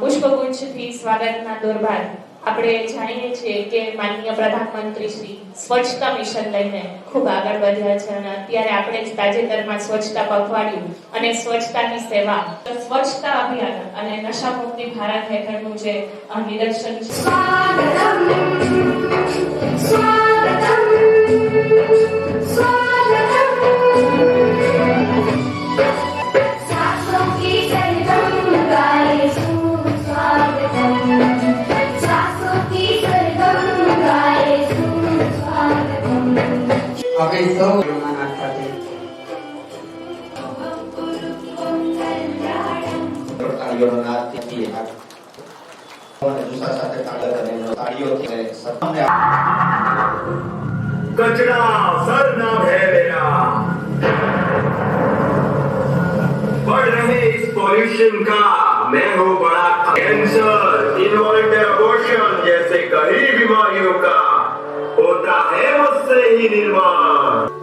પુષ્પગુચ્છથી સ્વાગતના દોરબાર આપણે જાણીએ છીએ કે માનનીય પ્રધાનમંત્રી શ્રી સ્વચ્છતા મિશન લઈને ખૂબ આગળ વધ્યા છે અને અત્યારે આપણે જ તાજેતરમાં સ્વચ્છતા પખવાડિયું અને સ્વચ્છતાની સેવા સ્વચ્છતા અભિયાન અને નશામુક્તિ ભારત હેઠળનું જે નિદર્શન છે આપણે સૌ યોગના સાથે તાળીઓનો નાદ થી અને દુસરા સાથે તાળીઓથી સત્તાને कचरा सर ना है मेरा बढ़ रहे इस पॉल्यूशन का मैं हूँ बड़ा कैंसर इनवॉल्यूंटरी अबॉर्शन जैसे कई बीमारियों का होता है मुझसे ही निर्माण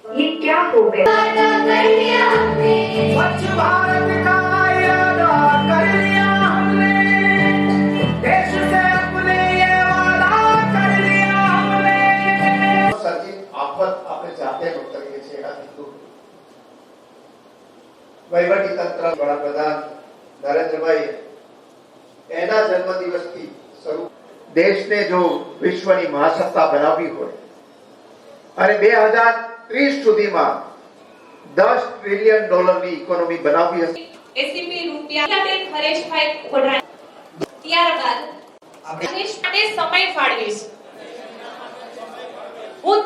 ये क्या हो गया? स्वच्छ भारत का इरादा कर लिया हमने, देश से अपने ये वादा कर लिया हमने। સર્જિત આફત આપણે જાતે કરીએ છીએ વહીવટી તંત્ર વડાપ્રધાન નરેન્દ્રભાઈ એના જન્મદિવસથી શરૂ દેશને જો વિશ્વની મહાસત્તા બનાવવી હોય અને 2030 સુધીમાં $10 ટ્રિલિયન ની ઇકોનોમી બનાવવી હશે એસીપી રૂપિયા હરેશભાઈ કોઢા ત્યારબાદ આપણે સમય ફાળવીશ હું